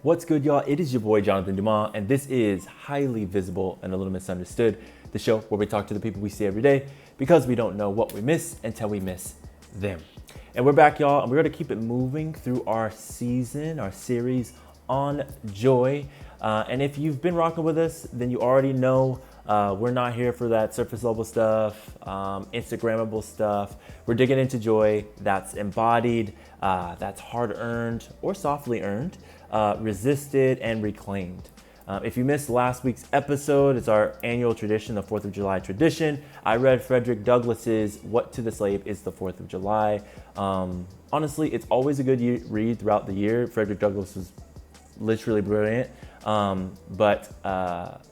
What's good, y'all? It is your boy, Jonathan Dumas, and this is Highly Visible and a Little Misunderstood, the show where we talk to the people we see every day because we don't know what we miss until we miss them. And we're back, y'all, and we're going to keep it moving through our series on joy. And if you've been rocking with us, then you already know we're not here for that surface level stuff, Instagrammable stuff. We're digging into joy that's embodied, that's hard earned or softly earned, resisted and reclaimed. If you missed last week's episode, it's our annual tradition, the 4th of July tradition. I read Frederick Douglass's What to the Slave is the 4th of July. Honestly, it's always a good read throughout the year. Frederick Douglass was literally brilliant. But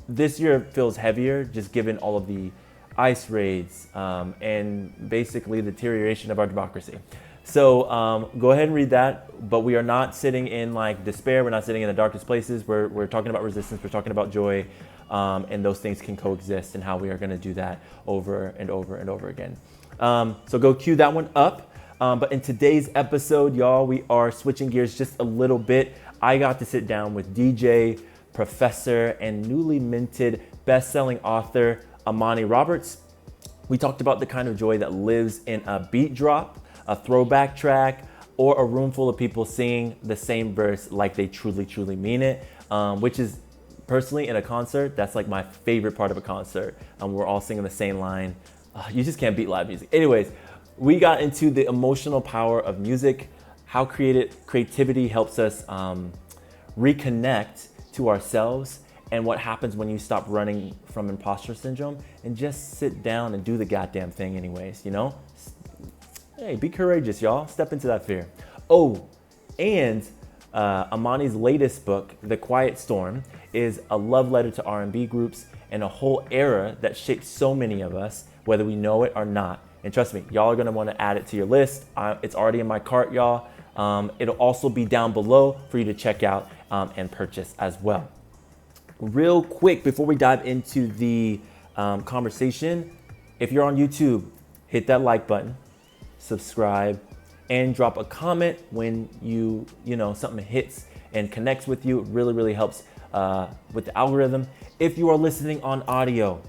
this year feels heavier, just given all of the ICE raids and basically the deterioration of our democracy. So go ahead and read that, but we are not sitting in like despair. We're not sitting in the darkest places. We're talking about resistance. We're talking about joy, and those things can coexist, and how we are going to do that over and over and over again. So go cue that one up. But in today's episode, y'all, we are switching gears just a little bit. I got to sit down with DJ, professor, and newly minted best-selling author Amani Roberts. We talked about the kind of joy that lives in a beat drop, a throwback track, or a room full of people singing the same verse like they truly, truly mean it, which is personally in a concert, that's like my favorite part of a concert. We're all singing the same line. You just can't beat live music. Anyways, we got into the emotional power of music, how creativity helps us reconnect to ourselves, and what happens when you stop running from imposter syndrome and just sit down and do the goddamn thing anyways, you know? Hey, be courageous, y'all. Step into that fear. Oh, and Amani's latest book, The Quiet Storm, is a love letter to R&B groups and a whole era that shaped so many of us, whether we know it or not. And trust me, y'all are gonna wanna add it to your list. It's already in my cart, y'all. It'll also be down below for you to check out and purchase as well. Real quick, before we dive into the conversation, if you're on YouTube, hit that like button, subscribe, and drop a comment when you know something hits and connects with you. It really, really helps with the algorithm. If you are listening on audio,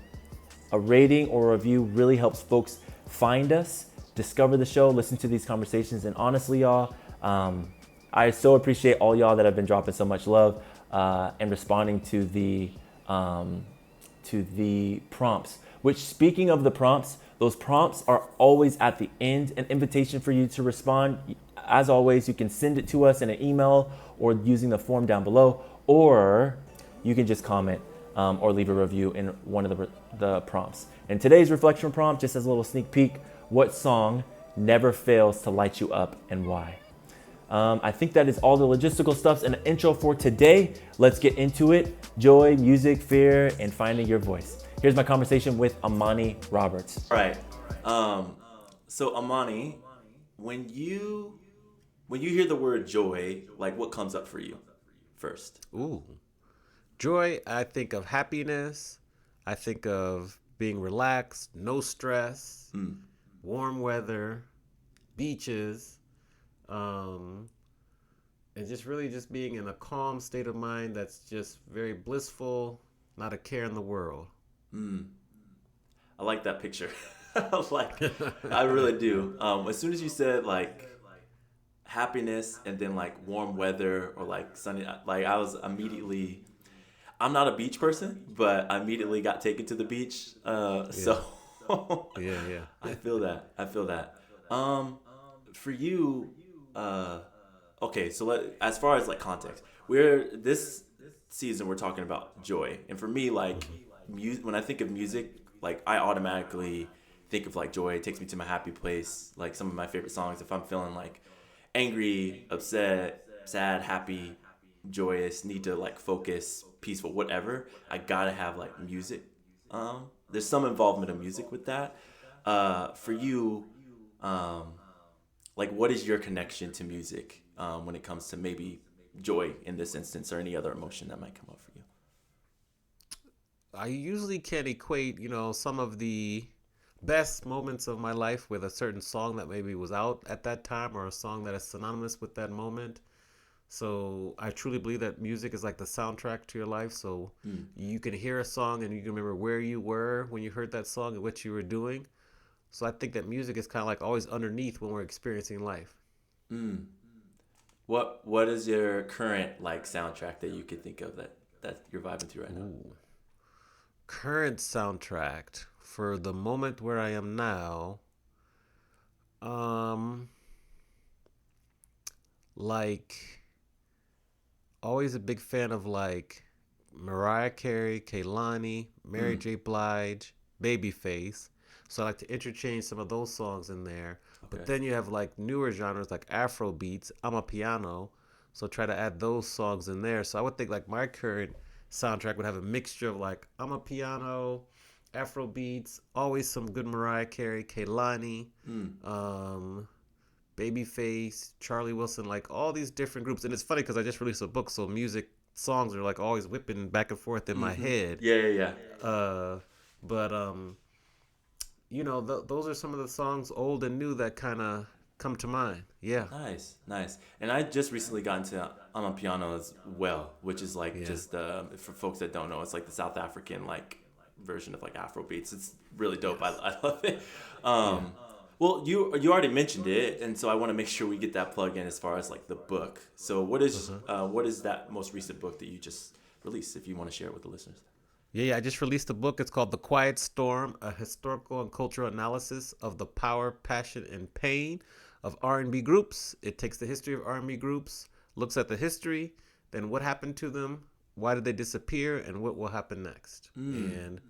a rating or a review really helps folks find us, discover the show, listen to these conversations. And honestly, y'all, I so appreciate all y'all that have been dropping so much love and responding to the prompts. Which, speaking of the prompts, those prompts are always at the end, an invitation for you to respond. As always, you can send it to us in an email or using the form down below, or you can just comment or leave a review in one of the prompts. And today's reflection prompt, just as a little sneak peek, what song never fails to light you up and why? I think that is all the logistical stuffs and the intro for today. Let's get into it. Joy, music, fear, and finding your voice. Here's my conversation with Amani Roberts. All right. So Amani, when you hear the word joy, like what comes up for you first? Ooh. Joy, I think of happiness. I think of being relaxed, no stress, warm weather, beaches, and just really just being in a calm state of mind that's just very blissful, not a care in the world. I like that picture. I really do. As soon as you said like happiness and then like warm weather or like sunny, like I was immediately. I'm not a beach person, but I immediately got taken to the beach. Yeah. So Yeah. I feel that. I feel that. For you, okay. So as far as like context, we're this season we're talking about joy, and for me, like when I think of music, like I automatically think of like joy. It takes me to my happy place. Like some of my favorite songs, if I'm feeling like angry, upset, sad, happy, joyous, need to like focus, peaceful, whatever, I gotta have like music. There's some involvement of music with that. For you, like what is your connection to music when it comes to maybe joy in this instance or any other emotion that might come up for you? I usually can equate, some of the best moments of my life with a certain song that maybe was out at that time or a song that is synonymous with that moment. So I truly believe that music is like the soundtrack to your life. So Mm. you can hear a song and you can remember where you were when you heard that song and what you were doing. So I think that music is kind of like always underneath when we're experiencing life. Mm. What is your current like soundtrack that you could think of that you're vibing to right now? Ooh. Current soundtrack for the moment where I am now. Um, like always a big fan of like Mariah Carey, Kehlani, Mary Mm. J. Blige, Babyface. So I like to interchange some of those songs in there. But Okay. then you have like newer genres like Afro beats, I'm a piano. So try to add those songs in there. So I would think like my current soundtrack would have a mixture of like I'm a piano, Afro beats, always some good Mariah Carey, Kehlani, Mm. um, Babyface, Charlie Wilson, like all these different groups. And it's funny because I just released a book, so music songs are like always whipping back and forth in my Mm-hmm. head. Yeah, yeah, yeah. Uh, but those are some of the songs, old and new, that kind of come to mind. Yeah, Nice, nice. And I just recently got into on a piano as well, which is like yeah, just for folks that don't know, it's like the South African like version of like Afro beats. It's really dope. yes, I love it. yeah. Well, you already mentioned it, and so I want to make sure we get that plug in as far as like the book. So Uh-huh. what is that most recent book that you just released? If you want to share it with the listeners. Yeah. I just released a book. It's called The Quiet Storm: A Historical and Cultural Analysis of the Power, Passion, and Pain of R&B Groups. It takes the history of R&B groups, looks at the history, then what happened to them, why did they disappear, and what will happen next. Mm. And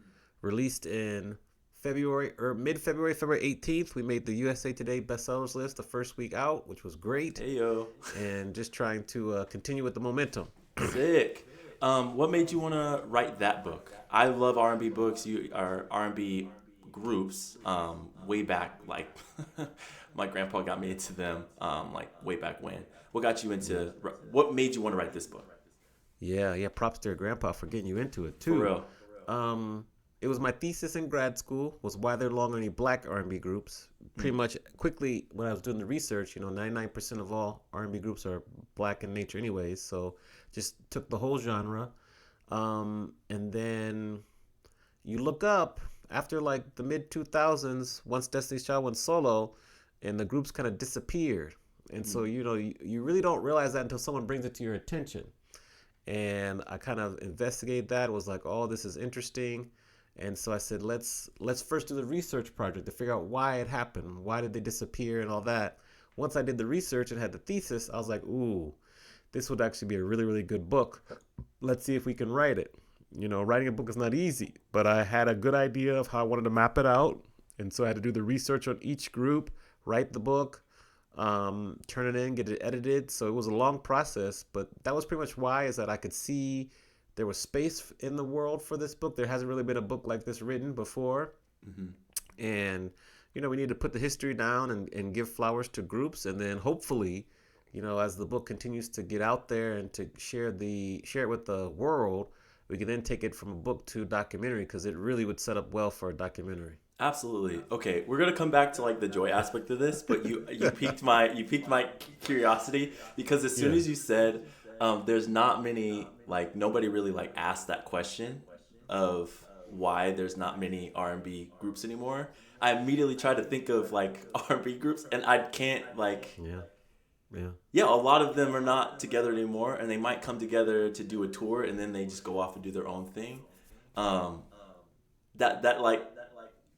released in February or mid-February, February 18th. We made the USA Today bestsellers list the first week out, which was great. Hey yo, And just trying to continue with the momentum. sick. What made you want to write that book? I love R&B books. You are R&B groups. Way back, like my grandpa got me into them. Like way back when. What got you Yeah. into? What made you want to write this book? Yeah. Props to your grandpa for getting you into it For too. real. Um, it was my thesis in grad school was why there are long only black R&B groups. Mm. Pretty much quickly when I was doing the research, 99% of all R&B groups are black in nature anyways. So just took the whole genre. And then you look up after like the mid 2000s, once Destiny's Child went solo, and the groups kind of disappeared. And so Mm. you really don't realize that until someone brings it to your attention. And I kind of investigated that. It was like, oh, this is interesting. And so I said, let's first do the research project to figure out why it happened, why did they disappear, and all that. Once I did the research and had the thesis, I was like, ooh, this would actually be a really really good book. Let's see if we can write it. Writing a book is not easy, but I had a good idea of how I wanted to map it out, and so I had to do the research on each group, write the book, turn it in, get it edited. So it was a long process, but that was pretty much why is that I could see there was space in the world for this book. There hasn't really been a book like this written before, Mm-hmm. and we need to put the history down and give flowers to groups, and then hopefully, as the book continues to get out there and to share it with the world, we can then take it from a book to documentary because it really would set up well for a documentary. Absolutely. Okay, we're gonna come back to like the joy aspect of this, but you piqued my curiosity because as soon Yeah. as you said there's not many like nobody really like asked that question of why there's not many R&B groups anymore. I immediately tried to think of like R&B groups and I can't like Yeah. Yeah. yeah, a lot of them are not together anymore and they might come together to do a tour and then they just go off and do their own thing. Um, that like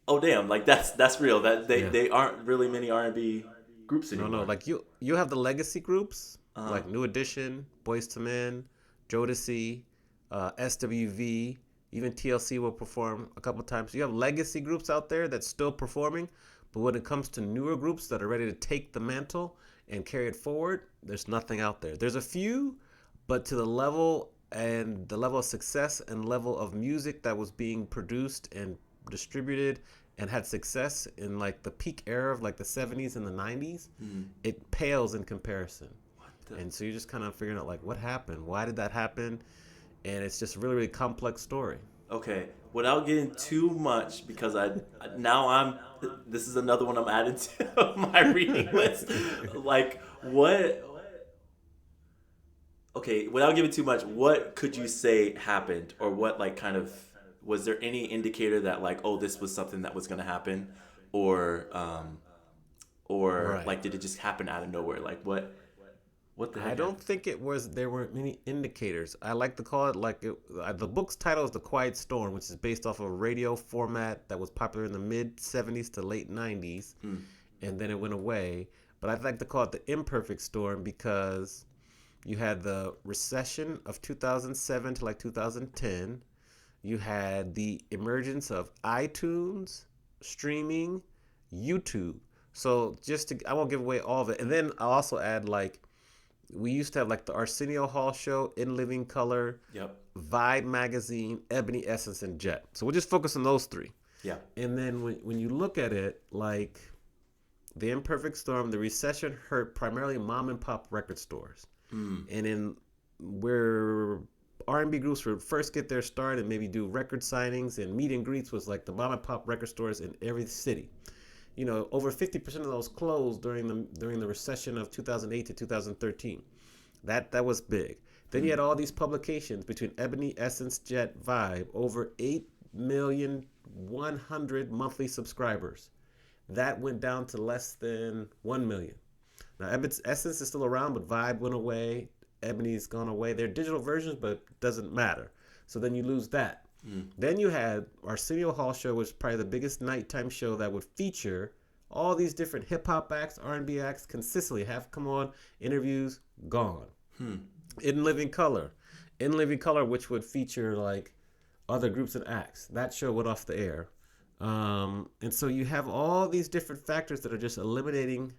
oh damn, like that's real. That Yeah. they aren't really many R&B groups No. anymore. Like you have the legacy groups Uh, like New Edition, Boys to Men, Jodeci, SWV, even TLC will perform a couple times. You have legacy groups out there that's still performing, but when it comes to newer groups that are ready to take the mantle and carry it forward, there's nothing out there. There's a few, but to the level of success and level of music that was being produced and distributed and had success in like the peak era of like the 70s and the 90s, mm, it pales in comparison. what the? And so you're just kind of figuring out like what happened, why did that happen, and it's just a really really complex story. Okay, without getting too much because now I'm this is another one I'm adding to my reading list. Like what Okay, without giving too much, what could you say happened, or what like kind of was there any indicator that like, oh, this was something that was gonna happen, or or Right. like did it just happen out of nowhere? Like what the I heck don't happened? think it was. There weren't many indicators. I like to call it like the book's title is "The Quiet Storm," which is based off of a radio format that was popular in the mid '70s to late '90s, Hmm. and then it went away. But I'd like to call it the imperfect storm because you had the recession of 2007 to like 2010. You had the emergence of iTunes, streaming, YouTube. So just to, I won't give away all of it. And then I'll also add like we used to have like the Arsenio Hall show, In Living Color, Yep. Vibe magazine, Ebony Essence, and Jet. So we'll just focus on those three. Yeah. And then when you look at it, like the imperfect storm, the recession hurt primarily mom and pop record stores. Hmm. And in where R&B groups would first get their start and maybe do record signings and meet and greets was like the mom and pop record stores in every city. You know, over 50% of those closed during the recession of 2008 to 2013. That was big. Then you Hmm. had all these publications between Ebony, Essence, Jet, Vibe, over 8,100,000 monthly subscribers. That went down to less than 1 million. Now, Essence is still around, but Vibe went away. Ebony's gone away. They're digital versions, but it doesn't matter. So then you lose that. Hmm. Then you had Arsenio Hall show, which was probably the biggest nighttime show that would feature all these different hip hop acts, R&B acts consistently have come on, interviews, gone. Hmm. In Living Color. In Living Color, which would feature like other groups and acts. That show went off the air. And so you have all these different factors that are just eliminating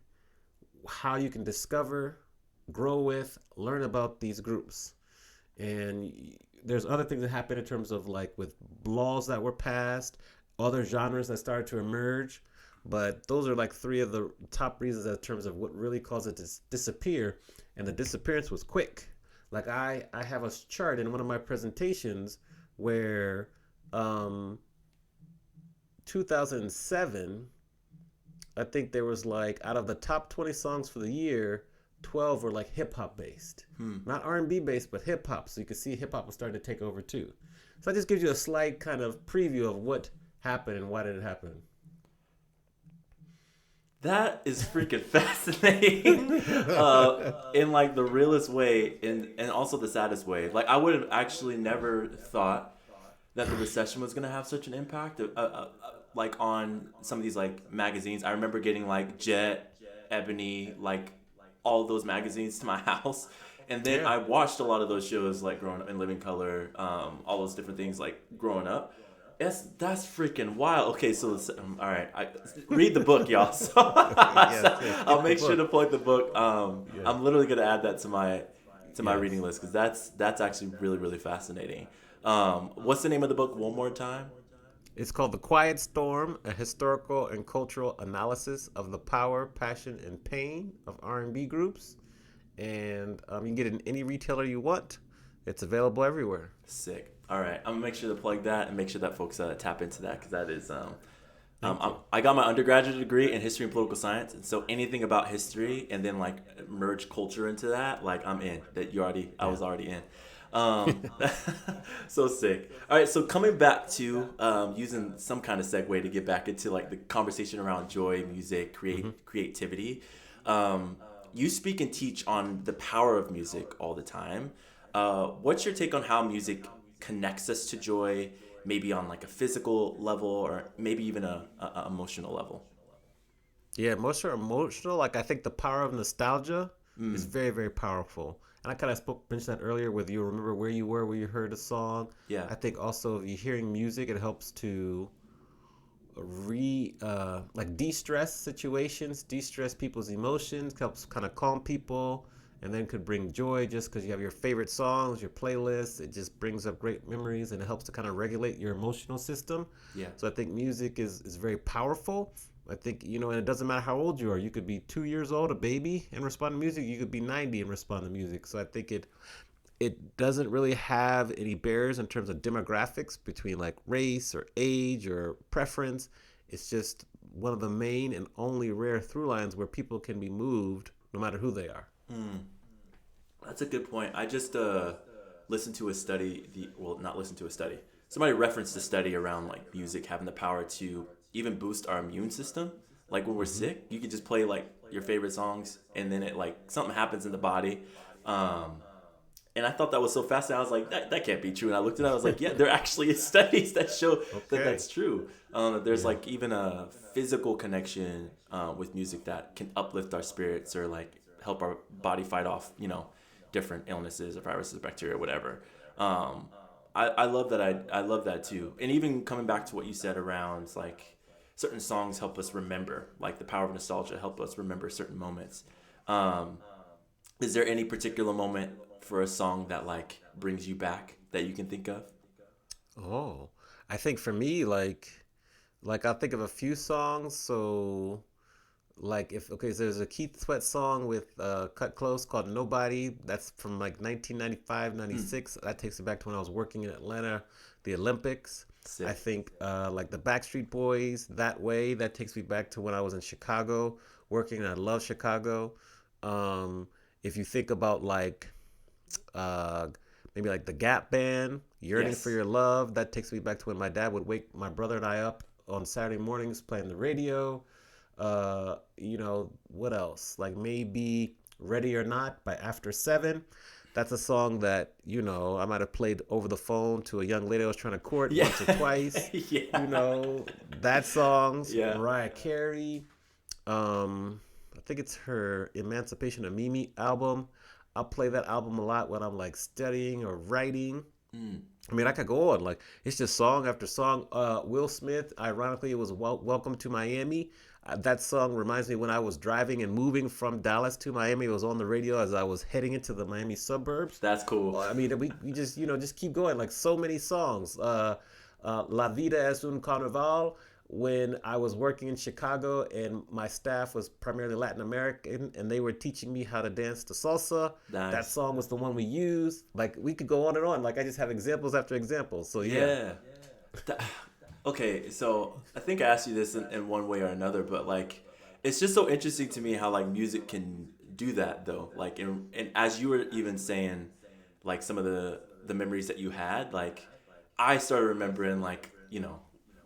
how you can discover, grow with, learn about these groups. And there's other things that happen in terms of like with laws that were passed, other genres that started to emerge. But those are like three of the top reasons in terms of what really caused it to disappear. And the disappearance was quick. Like I have a chart in one of my presentations where 2007, I think there was like out of the top 20 songs for the year, 12 were like hip hop based, Hmm. not R&B based, but hip hop. So you can see hip hop was starting to take over too. So that just gives you a slight kind of preview of what happened and why did it happen. That is freaking fascinating. In like the realest way and also the saddest way. Like I would have actually never thought that the recession was gonna have such an impact. Like on some of these like magazines. I remember getting like Jet, Ebony, like all those magazines to my house. And then Yeah. I watched a lot of those shows like growing up in Living Color, all those different things like growing up. That's freaking wild. Okay, so all right, read the book, y'all. So, Yes, yes. I'll Get the make sure book. to plug the book. Yeah. I'm literally gonna add that to my reading Yes. list because that's actually really really fascinating. What's the name of the book one more time? It's called The Quiet Storm: A Historical and Cultural Analysis of the Power, Passion, and Pain of R&B Groups. And you can get it in any retailer you want. It's available everywhere. Sick. All right, I'm gonna make sure to plug that and make sure that folks tap into that because that is Thank you. I got my undergraduate degree in history and political science, and so anything about history and then like merge culture into that, like I'm in. That you already, I Yeah. was already in. Um, so sick. All right, so coming back to using some kind of segue to get back into like the conversation around joy, music, creativity. Um, you speak and teach on the power of music all the time. What's your take on how music connects us to joy, maybe on like a physical level or maybe even a emotional level? Yeah, most are emotional. Like I think the power of nostalgia is Mm, very, very powerful. And I kind of spoke mentioned that earlier with you remember where you were, where you heard a song. yeah. I think also if you're hearing music, it helps to like de-stress situations, de-stress people's emotions, helps kind of calm people, and then could bring joy just because you have your favorite songs, your playlists. It just brings up great memories and it helps to kind of regulate your emotional system. Yeah. So I think music is very powerful. I think, and it doesn't matter how old you are. You could be 2 years old, a baby, and respond to music. You could be 90 and respond to music. So I think it doesn't really have any barriers in terms of demographics between like race or age or preference. It's just one of the main and only rare through lines where people can be moved no matter who they are. Mm. That's a good point. I just listened to a study. Well, not listened to a study. Somebody referenced a study around like music having the power to even boost our immune system. Like when we're Hmm. sick, you could just play like your favorite songs, and then it like something happens in the body. Um, and I thought that was so fascinating. I was like, that can't be true. And I looked at it. I was like, yeah, there actually is studies that show that Okay. that's true. That there's Yeah. like even a physical connection with music that can uplift our spirits or like help our body fight off, different illnesses or viruses, bacteria, whatever. Um, I love that. I love that too. And even coming back to what you said around like certain songs help us remember, like the power of nostalgia help us remember certain moments. Um, is there any particular moment for a song that like brings you back that you can think of? Oh, I think for me, like I'll think of a few songs. So like if okay, so there's a Keith Sweat song with Cut Close called Nobody. That's from like 1995, Mm, 96. That takes me back to when I was working in Atlanta, the Olympics. I sick. think like the Backstreet Boys, That Way. That takes me back to when I was in Chicago working, and I love Chicago. If you think about like uh, maybe like the Gap Band, Yearning for Yes. Your Love. That takes me back to when my dad would wake my brother and I up on Saturday mornings playing the radio. What else? Like maybe Ready or Not by After Seven. That's a song that, I might have played over the phone to a young lady I was trying to court Yeah. once or twice. You Yeah. know, that song's Yeah. Mariah Carey. I think it's her Emancipation of Mimi album. I'll play that album a lot when I'm like studying or writing. Mm. I mean, I could go on. Like, it's just song after song. Will Smith, ironically, it was Welcome to Miami. That song reminds me when I was driving and moving from Dallas to Miami. It was on the radio as I was heading into the Miami suburbs. That's cool. Well, I mean, we just, just keep going. Like, so many songs. La Vida es un Carnaval. When I was working in Chicago and my staff was primarily Latin American and they were teaching me how to dance to salsa, that Nice. song was the one we used. Like we could go on and on. Like I just have examples after examples. So yeah. Yeah. Th- okay, so I think I asked you this in one way or another, but like, it's just so interesting to me how like music can do that though. Like, and as you were even saying, like some of the memories that you had, like, I started remembering like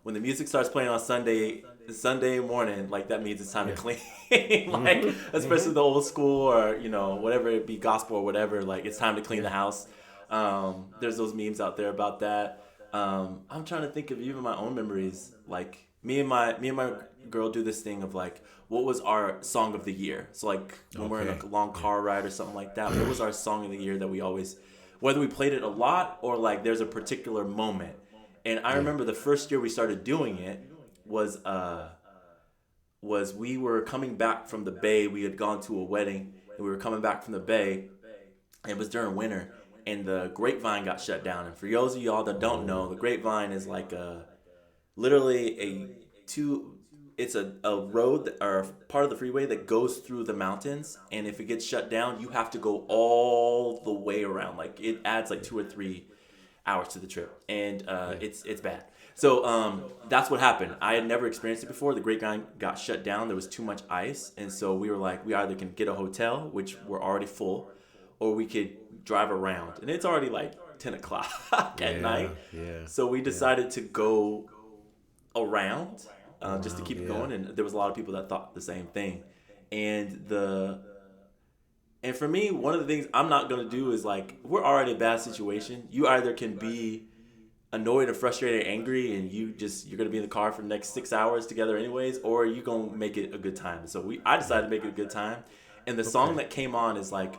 when the music starts playing on Sunday morning, like that means it's time to Yeah. clean. Like Mhm. especially Mhm. the old school or whatever it be gospel or whatever. Like it's time to clean Yeah. the house. There's those memes out there about that. I'm trying to think of even my own memories. Like me and my girl do this thing of like, what was our song of the year? So like when we're in Okay. a long Yeah. car ride or something like that, what was our song of the year that we always, whether we played it a lot or like there's a particular moment. And I Yeah. remember the first year we started doing it was we were coming back from the Bay. We had gone to a wedding and we were coming back from the Bay. It was during winter, and the Grapevine got shut down. And for those of y'all that don't know, Oh. the Grapevine is like literally a two. It's a road or part of the freeway that goes through the mountains, and if it gets shut down, you have to go all the way around. Like it adds like Yeah. 2 or 3 hours to the trip, and Yeah. it's bad. So that's what happened. I had never experienced it before. The Grapevine got shut down. There was too much ice, and so we were like, we either can get a hotel, which we're already full, or we could drive around, and it's already like 10 o'clock at Yeah. night. Yeah. So we Yeah. decided to go around just to Around. keep it Yeah. going, and there was a lot of people that thought the same thing. And for me, one of the things I'm not gonna do is like, we're already in a bad situation. You either can be annoyed or frustrated or angry, and you're gonna be in the car for the next 6 hours together anyways, or you gonna make it a good time. So I Yeah. decided to make it a good time. And the song Okay. that came on is like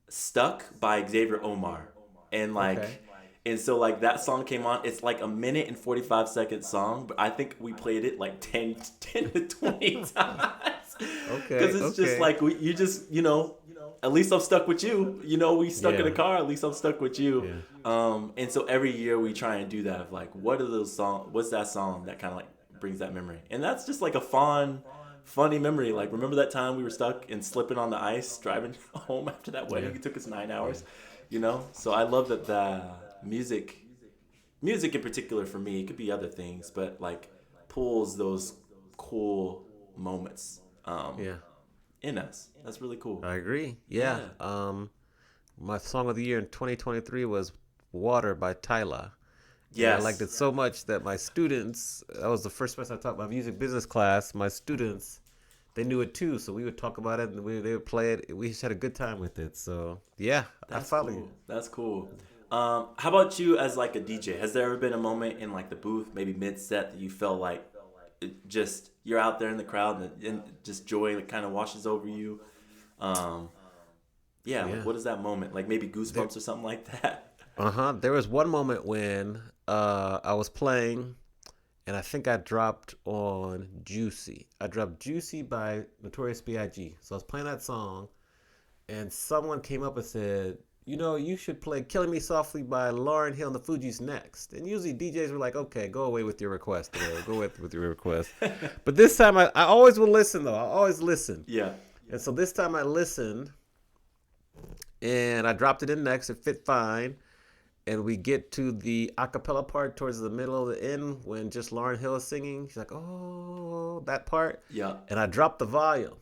Stuck by Xavier Omar. And Okay. so like that song came on. It's like a minute and 45-second song, but I think we played it like 10 to 20 times. Cuz Okay. it's just Okay. like you just, at least I'm stuck with you. We stuck in a Yeah. car, at least I'm stuck with you. Yeah. And so every year we try and do that of like, what's that song that kind of like brings that memory? And that's just like a funny memory. Like, remember that time we were stuck and slipping on the ice driving home after that Yeah. wedding? It took us nine Yeah. hours, So I love that the music in particular for me, it could be other things, but like pulls those cool moments Yeah. in us. That's really cool. I agree. Yeah. Yeah. My song of the year in 2023 was "Water" by Tyla. And I liked Yes. it so much that my students, that was the first person I taught my music business class. My students, they knew it too. So we would talk about it and they would play it. We just had a good time with it. So yeah, I That's follow you. cool. That's cool. How about you as like a DJ? Has there ever been a moment in like the booth, maybe mid set, that you felt like it just you're out there in the crowd and just joy that kind of washes over you? Um, yeah, like Yeah. what is that moment? Like maybe There, goosebumps or something like that? There was one moment when I was playing and I think I dropped on Juicy. I dropped Juicy by Notorious B.I.G. So I was playing that song and someone came up and said, you know, you should play Killing Me Softly by Lauryn Hill and the Fugees next. And usually DJs were like, okay, go away with your request. Go with your request. But this time I always will listen, though. I always listen. Yeah. And so this time I listened and I dropped it in next. It fit fine. And we get to the acapella part towards the middle of the end when just Lauryn Hill is singing. She's like, oh, that part. Yeah. And I dropped the volume.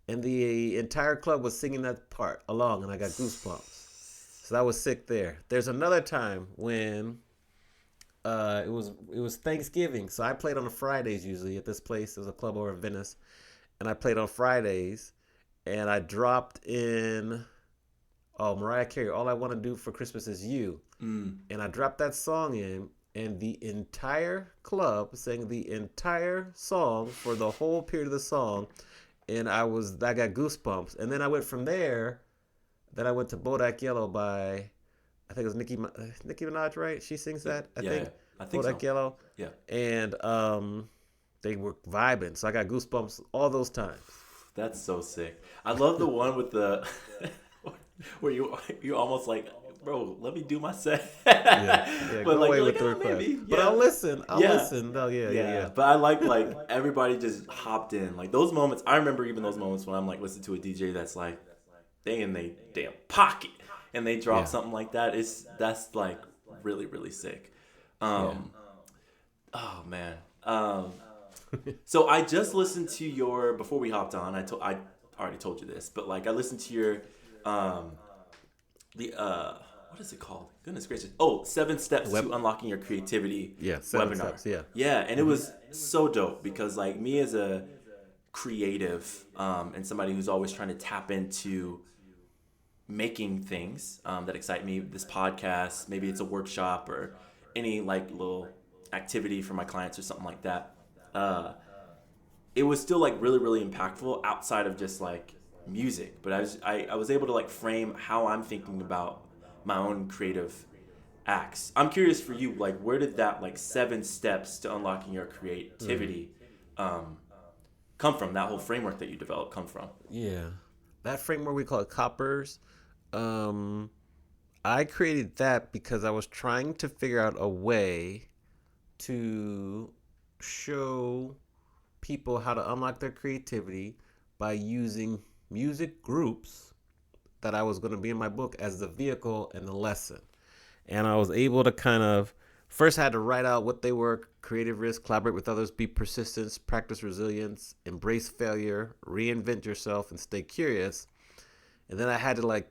And the entire club was singing that part along, and I got goosebumps. So that was sick there. There's another time when it was Thanksgiving, so I played on the Fridays usually at this place. There's a club over in Venice, and I played on Fridays, and I dropped in Mariah Carey. All I Want to Do for Christmas Is You, and I dropped that song in, and the entire club sang the entire song for the whole period of the song. And I got goosebumps. And then I went from there. Then I went to Bodak Yellow by, I think it was Nicki Minaj, right? She sings that, I Yeah. think. I think Bodak so. Yellow. Yeah. And they were vibing, so I got goosebumps all those times. That's so sick. I love the one with the where you almost like, bro, let me do my set. Yeah, yeah. But Go like away you're with like, the oh, request. maybe, But yeah, I'll listen. I'll yeah, listen. No, yeah, yeah, yeah. yeah. But I like everybody just hopped in. Like those moments. I remember even those moments when I'm like listening to a DJ that's like they in they damn pocket and they drop Yeah, something like that. That's like really really sick. yeah. Um, oh man. So I just listened to your before we hopped on. I already told you this, but like I listened to your um the what is it called? Goodness gracious! Oh, 7 steps Web. to unlocking your creativity Yeah, 7 steps. webinar. Yeah. Yeah, and it was so dope because like me as a creative and somebody who's always trying to tap into making things that excite me. This podcast, maybe it's a workshop or any like little activity for my clients or something like that. Uh, it was still like really really impactful outside of just like music, but I was able to like frame how I'm thinking about my own creative acts. I'm curious for you, like where did that like 7 steps to unlocking your creativity um, come from? That whole framework that you developed come from? Yeah. That framework we call it coppers. Um, I created that because I was trying to figure out a way to show people how to unlock their creativity by using music groups that I was going to be in my book as the vehicle and the lesson. And I was able to kind of first had to write out what they were: creative risk, collaborate with others, be persistent, practice resilience, embrace failure, reinvent yourself, and stay curious. And then I had to like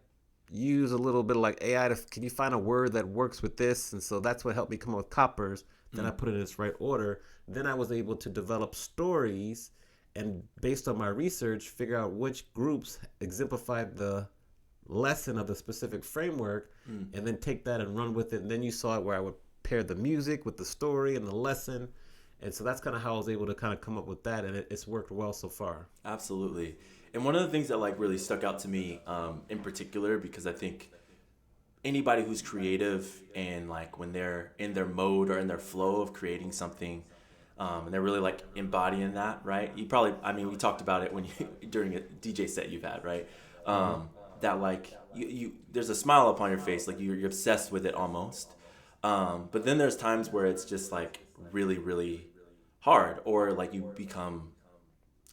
use a little bit of like AI to, can you find a word that works with this? And so that's what helped me come up with coppers. Then I put it in its right order. Then I was able to develop stories and based on my research, figure out which groups exemplified the lesson of the specific framework and then take that and run with it. And then you saw it where I would pair the music with the story and the lesson. And so that's kind of how I was able to kind of come up with that. And it's worked well so far. Absolutely. And one of the things that like really stuck out to me in particular, because I think anybody who's creative and like when they're in their mode or in their flow of creating something, and they're really like embodying that, right? You probably, I mean, we talked about it when you during a DJ set you've had, right? That like you there's a smile upon your face, like you're obsessed with it almost. But then there's times where it's just like really really hard, or like you become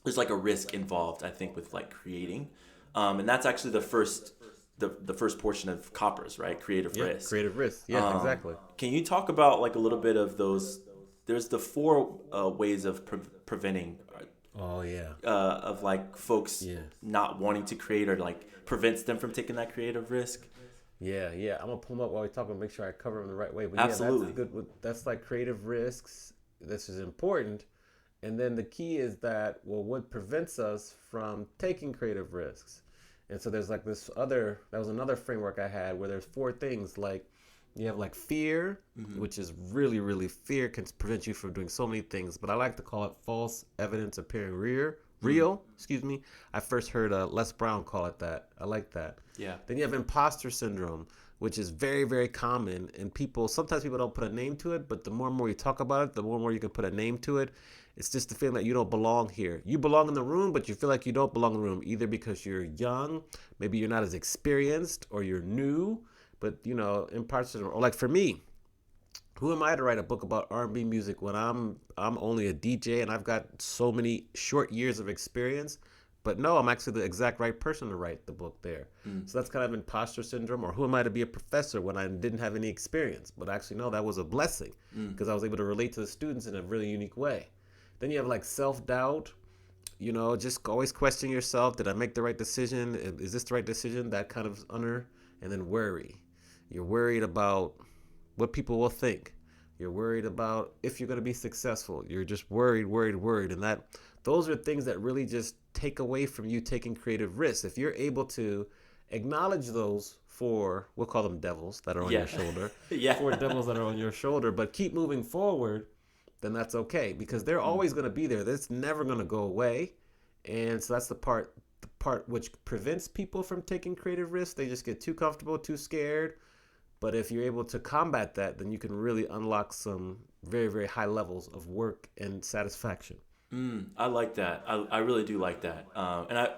there's like a risk involved, I think, with like creating, and that's actually the first portion of coppers, right? Creative Yeah, risk. creative risk. Yeah, exactly. Can you talk about like a little bit of those? There's the four ways of preventing Oh yeah. of like folks Yeah. not wanting to create or like prevents them from taking that creative risk. Yeah, yeah. I'm gonna pull them up while we talk and make sure I cover them the right way. But yeah, that's Absolutely. good. That's like creative risks. This is important. And then the key is that, well, what prevents us from taking creative risks? And so there's like this other, that was another framework I had where there's four things like you have like fear, Mm-hmm. which is really, really fear can prevent you from doing so many things. But I like to call it false evidence appearing Mm. real, excuse me. I first heard Les Brown call it that. I like that. Yeah. Then you have imposter syndrome, which is very, very common. And people, sometimes people don't put a name to it, but the more and more you talk about it, the more and more you can put a name to it. It's just the feeling that you don't belong here. You belong in the room, but you feel like you don't belong in the room, either because you're young, maybe you're not as experienced, or you're new. But imposter syndrome, or like for me, who am I to write a book about R&B music when I'm only a DJ and I've got so many short years of experience? But no, I'm actually the exact right person to write the book there. Mm. So that's kind of imposter syndrome. Or who am I to be a professor when I didn't have any experience? But actually, no, that was a blessing Mm. because I was able to relate to the students in a really unique way. Then you have like self doubt, just always question yourself. Did I make the right decision? Is this the right decision? That kind of under. And then worry. You're worried about what people will think. You're worried about if you're going to be successful. You're just worried, worried, worried. And those are things that really just take away from you taking creative risks. If you're able to acknowledge those four, we'll call them devils that are on Yeah. your shoulder, Yeah. four devils that are on your shoulder, but keep moving forward, then that's okay because they're Mm. always going to be there. That's never going to go away. And so that's the part which prevents people from taking creative risks. They just get too comfortable, too scared. But if you're able to combat that, then you can really unlock some very, very high levels of work and satisfaction. Mm. I like that. I really do like that. And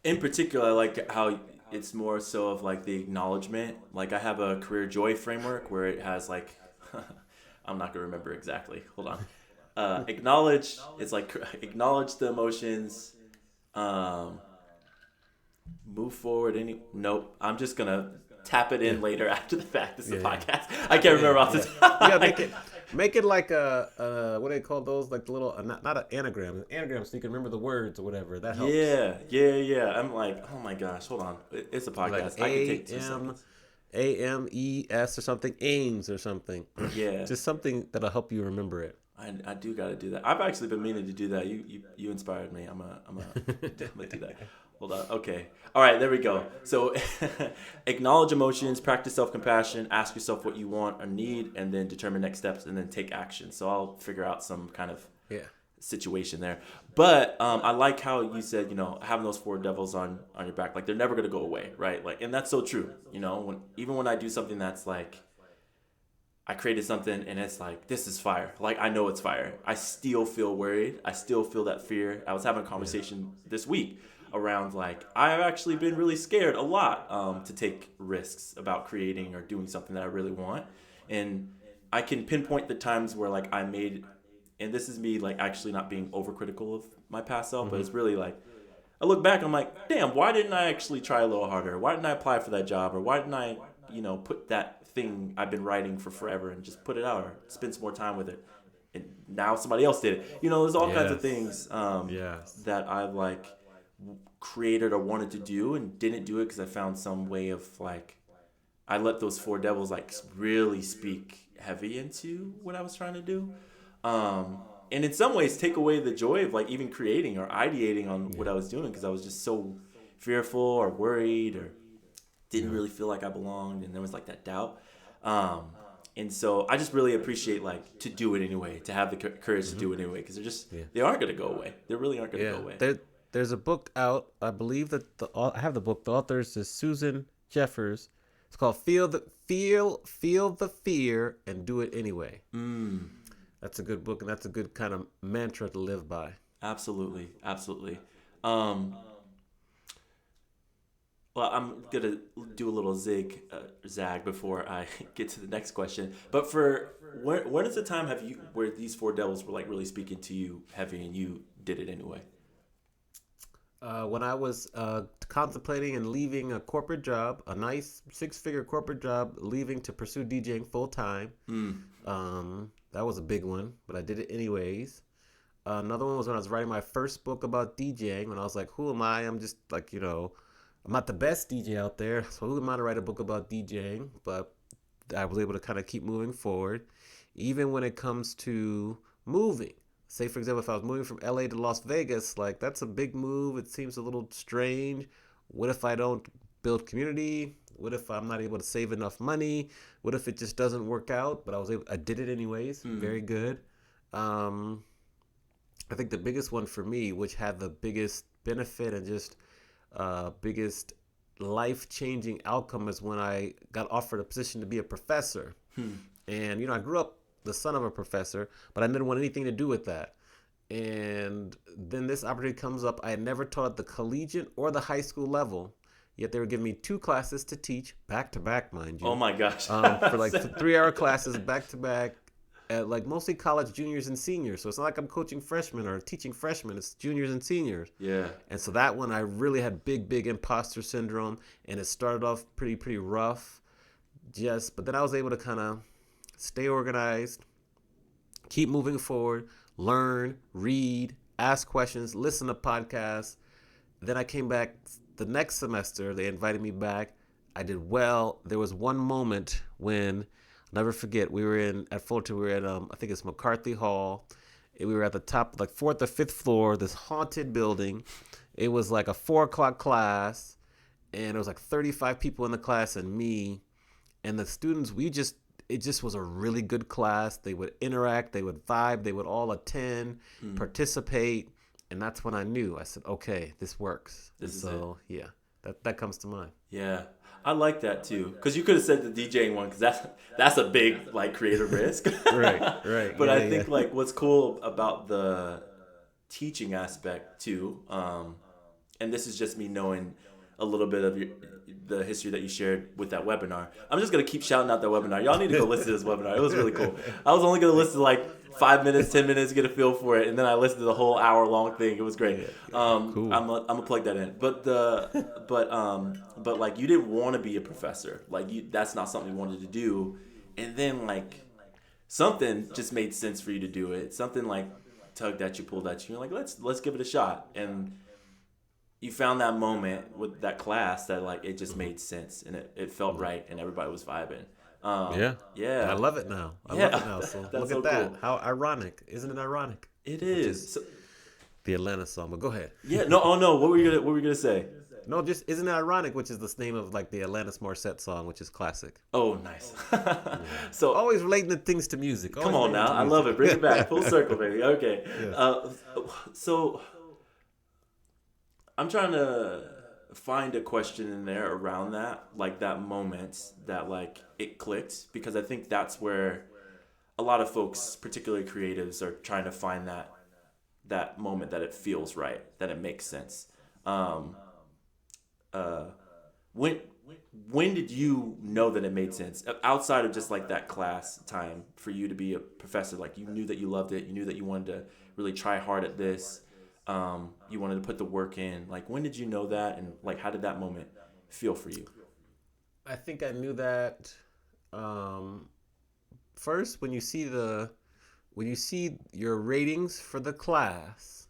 in particular, I like how it's more so of like the acknowledgement. Like I have a career joy framework where it has like, I'm not gonna remember exactly. Hold on. Acknowledge. It's like acknowledge the emotions. Um, move forward. Nope. I'm just gonna tap it Yeah, in later after the fact. This is a yeah, yeah. podcast. I Tap can't it remember in. off the Yeah, you gotta top. make it like a what do they call those? Like the little not an anagram, an anagram, so you can remember the words or whatever. That helps. Yeah, yeah, yeah. I'm like, oh my gosh, hold on. It's a Like podcast. I can A take two M seconds. A M E S or something, aims or something. Yeah, Just something that'll help you remember it. I do got to do that. I've actually been meaning to do that. You inspired me. I'm gonna do that. Hold on. Okay. All right. There we go. So, acknowledge emotions, practice self compassion, ask yourself what you want or need, and then determine next steps, and then take action. So I'll figure out some kind of Yeah. situation there. But I like how you said, having those four devils on your back, like they're never gonna go away, right? Like, and that's so true. Even when I do something that's like I created something and it's like, this is fire. Like, I know it's fire. I still feel worried. I still feel that fear. I was having a Yeah. conversation this week around like, I've actually been really scared a lot to take risks about creating or doing something that I really want. And I can pinpoint the times where like I made, and this is me like actually not being overcritical of my past self, but Mm-hmm. it's really like, I look back, I'm like, damn, why didn't I actually try a little harder? Why didn't I apply for that job? Or why didn't I, put that thing I've been writing for forever and just put it out or spend some more time with it? And now somebody else did it. There's all kinds of Yes. things Yes. that I've like created or wanted to do and didn't do it because I found some way of like, I let those four devils like really speak heavy into what I was trying to do. And in some ways take away the joy of like even creating or ideating on Yeah. what I was doing because I was just so fearful or worried or didn't Yeah. really feel like I belonged and there was like that doubt. Um, and so I just really appreciate like to do it anyway, to have the courage to Mm-hmm. do it anyway because Yeah. they aren't going to go away. They really aren't going to Yeah. go away. There's a book out. I believe that I have the book. The author is Susan Jeffers. It's called Feel the Fear and Do It Anyway. Mm, That's a good book and that's a good kind of mantra to live by. absolutely, absolutely. Um, Well, I'm gonna do a little zag before I get to the next question. But for when is the time have you where these four devils were like really speaking to you heavy and you did it anyway? When I was contemplating and leaving a corporate job, a nice six-figure corporate job, leaving to pursue DJing full time. Mm, That was a big one, but I did it anyways. Another one was when I was writing my first book about DJing. When I was like, who am I? I'm just like, I'm not the best DJ out there. So who am I to write a book about DJing? But I was able to kind of keep moving forward. Even when it comes to moving. Say, for example, if I was moving from LA to Las Vegas, like that's a big move. It seems a little strange. What if I don't build community? What if I'm not able to save enough money? What if it just doesn't work out? But I did it anyways. Very good. Um, I think the biggest one for me, which had the biggest benefit and just biggest life changing outcome, is when I got offered a position to be a professor. And, I grew up the son of a professor, but I didn't want anything to do with that. And then this opportunity comes up. I had never taught at the collegiate or the high school level, yet they were giving me 2 classes to teach back to back, mind you. Oh my gosh. For like 3-hour classes back to back at like mostly college juniors and seniors. So it's not like I'm coaching freshmen or teaching freshmen. It's juniors and seniors. Yeah. And so that one I really had big imposter syndrome, and it started off pretty rough. But then I was able to kind of stay organized, keep moving forward, learn, read, ask questions, listen to podcasts. Then I came back the next semester. They invited me back. I did well. There was one moment when, I'll never forget, we were at Fulton, we were at, I think it's McCarthy Hall. We were at the top, like 4th or 5th floor, this haunted building. It was like a 4 o'clock class, and there was like 35 people in the class and me. And the students, it just was a really good class. They would interact, they would vibe, they would all attend, participate. And that's when I knew. I said, okay, this works. So yeah, that comes to mind. Yeah, I like that too. Because you could have said the DJing one, because that's a big like creative risk. Right. But I think like what's cool about the teaching aspect too, and this is just me knowing a little bit of the history that you shared with that webinar. I'm just going to keep shouting out that webinar. Y'all need to go listen to this webinar. It was really cool. I was only going to listen to like 5 minutes, 10 minutes, get a feel for it. And then I listened to the whole hour-long thing. It was great. Cool. I'm gonna plug that in. But like you didn't want to be a professor. Like that's not something you wanted to do. And then like something just made sense for you to do it. Something like tugged at you, pulled at you. You're like, let's give it a shot. And you found that moment with that class that like it just made sense and it felt right and everybody was vibing. Yeah. And I love it now. I love it now. So look so at that. cool. How ironic. Isn't it ironic? It is. So, the Atlanta song, but go ahead. yeah, no, oh no, what were you gonna say? No, just isn't it ironic, which is the name of like the Alanis Morissette song, which is classic. Oh, nice. So Always relating the things to music. come on now, I love it. Bring it back, full circle, baby. Okay. Yes. So I'm trying to find a question in there around that, like that moment that like it clicked, because I think that's where a lot of folks, particularly creatives, are trying to find that moment that it feels right, that it makes sense. When did you know that it made sense outside of just like that class time for you to be a professor? Like you knew that you loved it, you knew that you wanted to really try hard at this. You wanted to put the work in. Like, when did you know that, and like, how did that moment feel for you? I think I knew that first when you see your ratings for the class,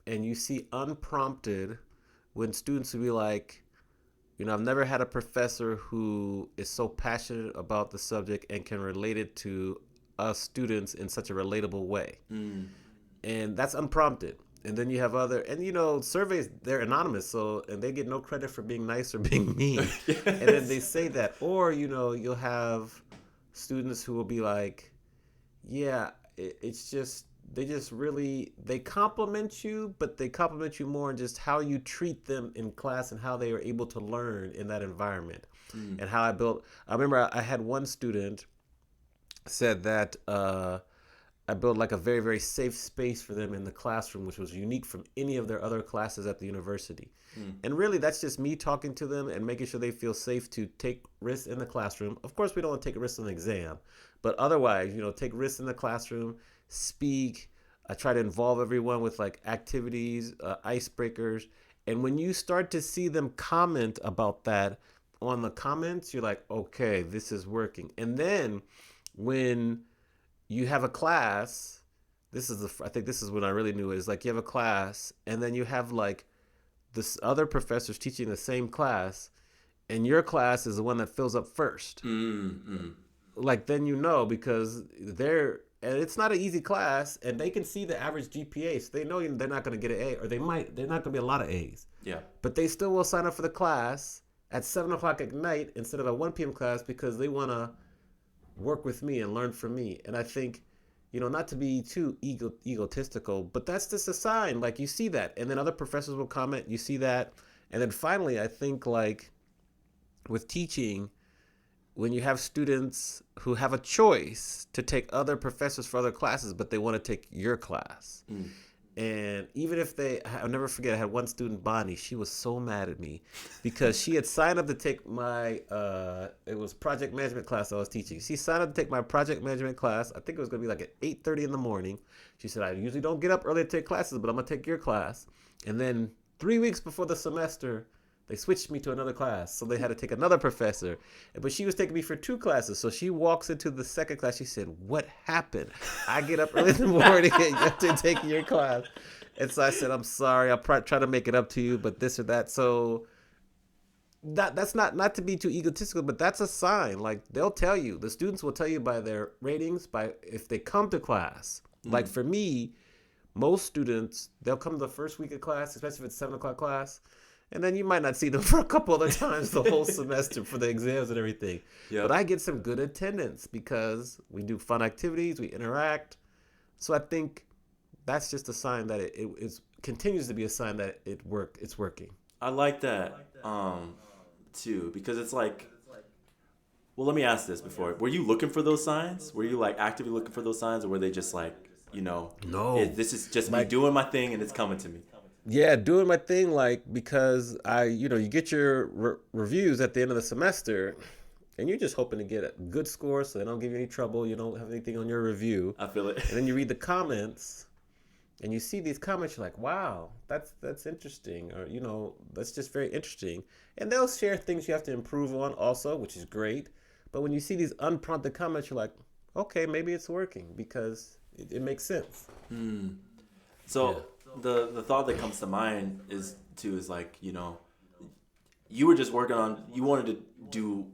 and you see unprompted when students will be like, I've never had a professor who is so passionate about the subject and can relate it to us students in such a relatable way. And that's unprompted. And then you have surveys, they're anonymous, and they get no credit for being nice or being mean. Yes. And then they say that. Or, you'll have students who will be like, yeah, it's just, they compliment you, but they compliment you more in just how you treat them in class and how they are able to learn in that environment. And how I remember I had one student said that, I built like a very, very safe space for them in the classroom, which was unique from any of their other classes at the university. And really, that's just me talking to them and making sure they feel safe to take risks in the classroom. Of course, we don't want to take risks in an exam, but otherwise, take risks in the classroom, speak. I try to involve everyone with like activities, icebreakers. And when you start to see them comment about that on the comments, you're like, okay, this is working. And then when you have a class, I think this is when I really knew it. Is like you have a class, and then you have like this other professors teaching the same class, and your class is the one that fills up first. Mm-hmm. Like then you know because and it's not an easy class, and they can see the average GPA, so they know they're not going to get an A, or they're not going to be a lot of A's. Yeah. But they still will sign up for the class at 7 o'clock at night instead of a 1 p.m. class because they want to work with me and learn from me. And I think, not to be too egotistical, but that's just a sign. Like you see that, and then other professors will comment. You see that, and then finally, I think like with teaching, when you have students who have a choice to take other professors for other classes, but they want to take your class. Mm. And even if I'll never forget, I had one student, Bonnie, she was so mad at me because she had signed up to take my, it was project management class I was teaching. She signed up to take my project management class. I think it was going to be like at 8:30 in the morning. She said, I usually don't get up early to take classes, but I'm going to take your class. And then 3 weeks before the semester, they switched me to another class, so they had to take another professor. But she was taking me for 2 classes. So she walks into the second class. She said, what happened? I get up early in the morning and you have to take your class. And so I said, I'm sorry. I'll try to make it up to you, but this or that. So that's not to be too egotistical, but that's a sign. Like they'll tell you, the students will tell you by their ratings, by if they come to class. Like for me, most students, they'll come to the first week of class, especially if it's 7 o'clock class. And then you might not see them for a couple other times the whole semester for the exams and everything. Yep. But I get some good attendance because we do fun activities, we interact. So I think that's just a sign that it continues to be a sign that it's working. I like that too, because it's like, well, let me ask this before. Were you looking for those signs? Were you like actively looking for those signs, or were they just like, no, this is just me doing my thing and it's coming to me? Yeah, doing my thing, like, because you get your reviews at the end of the semester, and you're just hoping to get a good score so they don't give you any trouble. You don't have anything on your review. I feel it. And then you read the comments, and you see these comments, you're like, wow, that's interesting, or, that's just very interesting. And they'll share things you have to improve on also, which is great. But when you see these unprompted comments, you're like, okay, maybe it's working because it makes sense. So... Yeah. The thought that comes to mind is like, you were just working on, you wanted to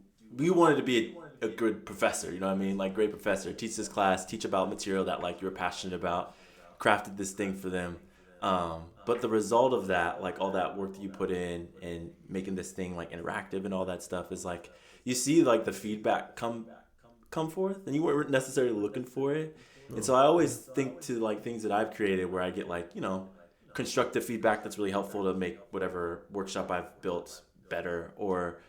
be a good professor, you know what I mean? Like great professor, teach this class, teach about material that like you're passionate about, crafted this thing for them. But the result of that, like all that work that you put in and making this thing like interactive and all that stuff is like, you see like the feedback come forth and you weren't necessarily looking for it. And so I always think to like things that I've created where I get like, constructive feedback that's really helpful to make whatever workshop I've built better, or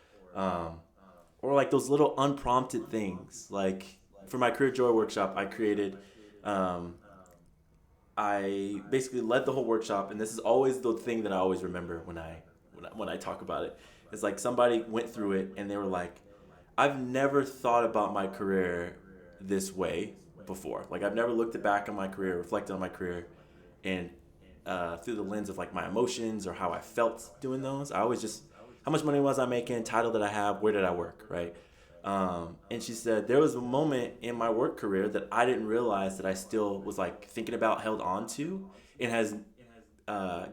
like those little unprompted things. Like for my Career Joy workshop, I created, I basically led the whole workshop, and this is always the thing that I always remember when I talk about it. It's like somebody went through it and they were like, I've never thought about my career this way before. Like I've never looked back on my career, reflected on my career, and through the lens of like my emotions or how I felt doing those. I always just, how much money was I making, title did I have, where did I work, right? And she said there was a moment in my work career that I didn't realize that I still was like thinking about, held on to, and has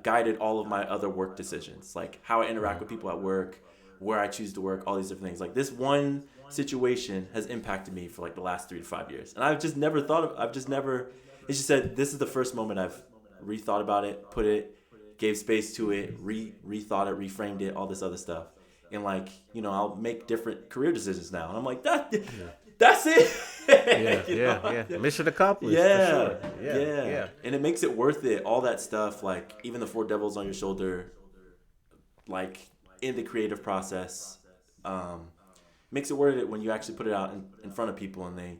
guided all of my other work decisions, like how I interact with people at work, where I choose to work, all these different things. Like this one situation has impacted me for like the last 3 to 5 years. And it's just said, this is the first moment I've rethought about it, gave space to it, rethought it, reframed it, all this other stuff. And like, I'll make different career decisions now. And I'm like, that's it. Yeah. Mission accomplished. Yeah, for sure. Yeah. And it makes it worth it. All that stuff, like even the 4 devils on your shoulder, like in the creative process, makes it worth it when you actually put it out in front of people and they,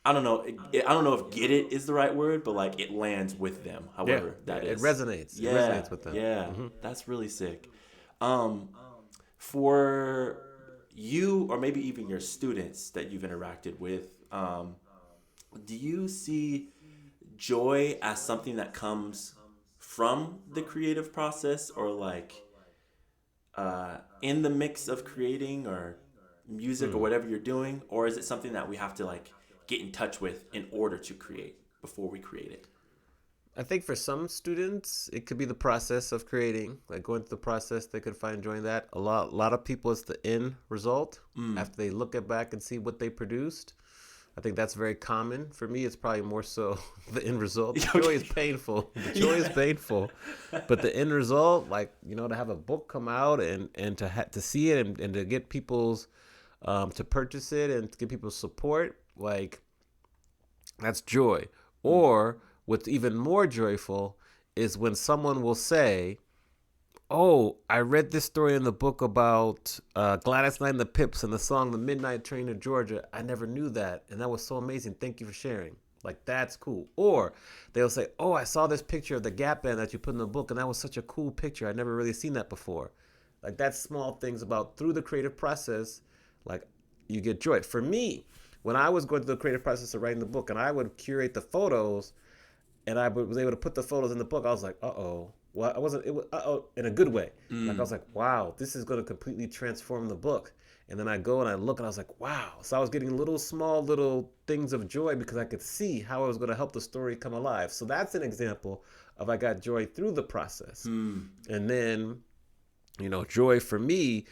I don't know if get it is the right word, but like it lands with them. However, it resonates. Yeah, it resonates with them. Yeah, That's really sick. For you, or maybe even your students that you've interacted with, do you see joy as something that comes from the creative process, or like in the mix of creating or music or whatever you're doing, or is it something that we have to like get in touch with in order to create? before we create it? I think for some students, it could be the process of creating, like going through the process. They could find enjoying that. A lot of people, it's the end result after they look at back and see what they produced. I think that's very common. For me, it's probably more so the end result. The joy is painful. The joy is painful, but the end result, like to have a book come out and to see it and to get people's to purchase it and to get people's support, like that's joy. Or what's even more joyful is when someone will say, "Oh, I read this story in the book about Gladys Knight and the Pips and the song The Midnight Train to Georgia. I never knew that. And that was so amazing. Thank you for sharing." Like, that's cool. Or they'll say, "Oh, I saw this picture of the Gap Band that you put in the book, and that was such a cool picture. I'd never really seen that before." Like, that's small things about through the creative process, like, you get joy. For me, when I was going through the creative process of writing the book, and I would curate the photos, and I was able to put the photos in the book, I was like, uh-oh. Well, I wasn't, it was, in a good way. Like, I was like, wow, this is going to completely transform the book. And then I go and I look and I was like, wow. So I was getting small little things of joy because I could see how I was going to help the story come alive. So that's an example of I got joy through the process. And then, joy for me,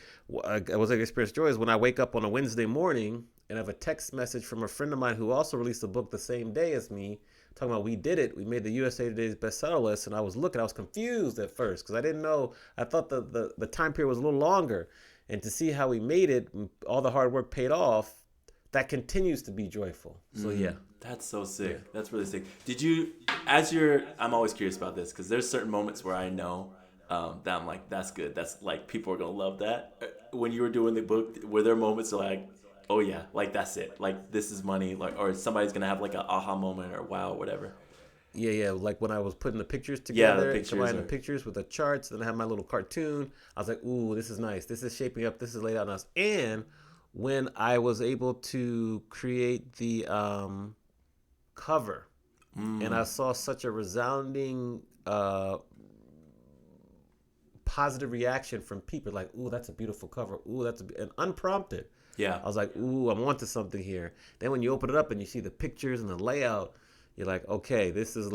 I was like, experience joy is when I wake up on a Wednesday morning and I have a text message from a friend of mine who also released a book the same day as me, talking about we did it. We made the USA Today's bestseller list, and I was confused at first because I didn't know. I thought the time period was a little longer, and to see how we made it, all the hard work paid off, that continues to be joyful. So yeah. That's so sick. Yeah. That's really sick. Did you, I'm always curious about this because there's certain moments where I know that I'm like, that's good. That's like, people are going to love that. When you were doing the book, were there moments like, oh yeah, like that's it. Like this is money, like, or somebody's going to have like an aha moment or wow, or whatever. Yeah. Like when I was putting the pictures together, combining the pictures with the charts, then I have my little cartoon. I was like, ooh, this is nice. This is shaping up. This is laid out nice. And when I was able to create the cover, and I saw such a resounding positive reaction from people, like, ooh, that's a beautiful cover. Ooh, and unprompted. Yeah. I was like, ooh, I'm onto something here. Then when you open it up and you see the pictures and the layout, you're like, okay, this is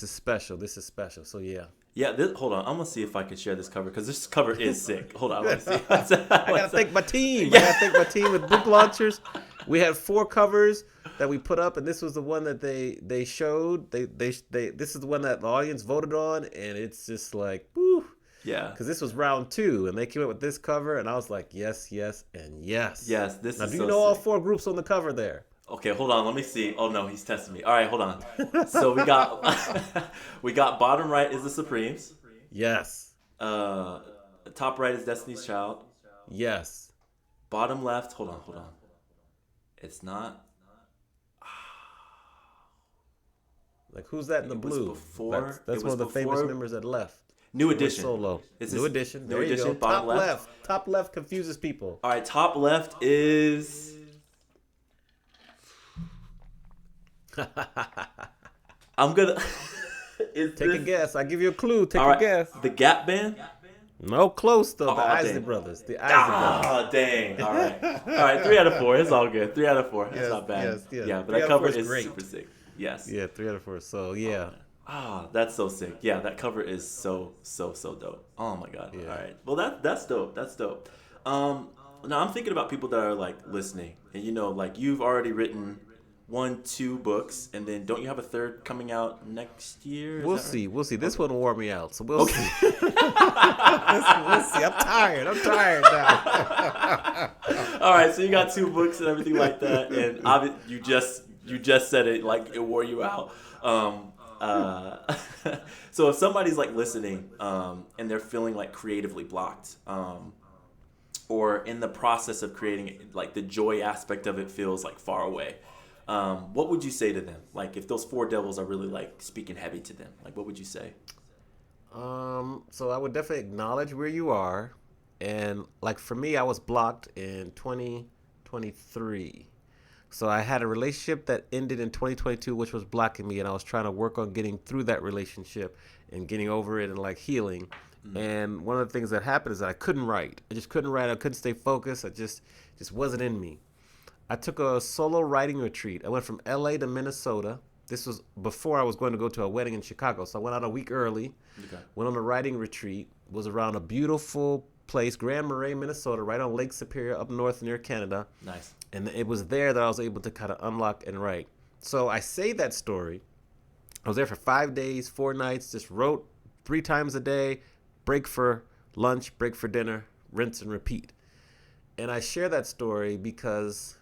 special. This is special. So yeah. Yeah, hold on. I'm going to see if I can share this cover because this cover is sick. Hold on. Let's see. I got to thank my team. Yeah. I got to thank my team with book launchers. We had 4 covers that we put up, and this was the one that they showed. This is the one that the audience voted on, and it's just like, woo. Yeah. Because this was round 2, and they came up with this cover, and I was like, yes, and yes. Yes, this now, is do so you know all sick. 4 groups on the cover there? Okay, hold on. Let me see. Oh no, he's testing me. All right, hold on. So we got we got bottom right is the Supremes. Yes. Top right is Destiny's Child. Yes. Bottom left. Hold on. It's not. Like who's that in the blue? Before. That's one of the famous members that left. New Edition. Solo. New Edition. New Edition. Top left. Top left confuses people. All right. Top left is. I'm gonna take a guess. I give you a clue. Take a guess. The Gap Band. No, close though. The Isley Brothers. The Isley Brothers. Oh dang! All right. 3 out of 4. It's all good. 3 out of 4. That's not bad. Yes. Yeah, but that cover is super sick. Yes. Yeah, 3 out of 4. So yeah. That's so sick. Yeah, that cover is so dope. Oh my god. Yeah. All right. Well, that's dope. That's dope. Now I'm thinking about people that are like listening, and like you've already written 1-2 books, and then don't you have a third coming out next year? We'll see. This one will wear me out, so we'll see. We'll see. I'm tired now. All right, so you got 2 books and everything like that, and you just said it like it wore you out. So if somebody's like listening, and they're feeling like creatively blocked, or in the process of creating it, like the joy aspect of it feels like far away. What would you say to them? Like if those 4 devils are really like speaking heavy to them, like what would you say? So I would definitely acknowledge where you are. And like for me, I was blocked in 2023. So I had a relationship that ended in 2022, which was blocking me. And I was trying to work on getting through that relationship and getting over it and like healing. Mm-hmm. And one of the things that happened is that I couldn't write. I just couldn't write. I couldn't stay focused. It just wasn't in me. I took a solo writing retreat. I went from LA to Minnesota, This was before I was going to go to a wedding in Chicago. So I went out a week early, Okay. went on a writing retreat, was around a beautiful place, Grand Marais, Minnesota, right on Lake Superior up north near Canada. Nice. And it was there that I was able to kind of unlock and write. So I say that story. I was there for 5 days, 4 nights, just wrote 3 times a day, break for lunch, break for dinner, rinse and repeat. And I share that story because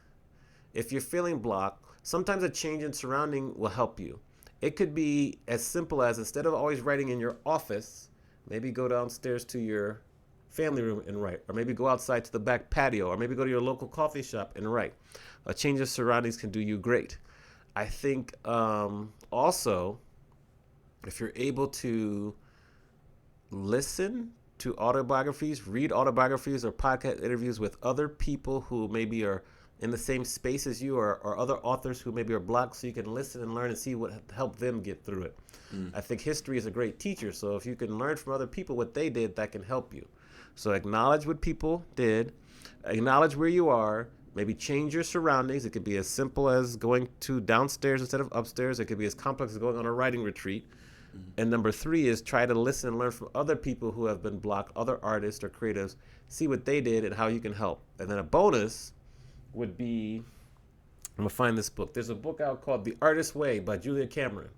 if you're feeling blocked, sometimes a change in surrounding will help you. It could be as simple as, instead of always writing in your office, maybe go downstairs to your family room and write, or maybe go outside to the back patio, or maybe go to your local coffee shop and write. A change of surroundings can do you great. I think also, if you're able to listen to autobiographies, read autobiographies or podcast interviews with other people who maybe are in the same space as you, or other authors who maybe are blocked, so you can listen and learn and see what helped them get through it. I think history is a great teacher. So if you can learn from other people what they did, that can help you. So acknowledge what people did, acknowledge where you are, maybe change your surroundings. It could be as simple as going to downstairs instead of upstairs. It could be as complex as going on a writing retreat. And number 3 is try to listen and learn from other people who have been blocked, other artists or creatives, see what they did and how you can help. And then a bonus would be, I'm gonna find this book. There's a book out called The Artist's Way by Julia Cameron.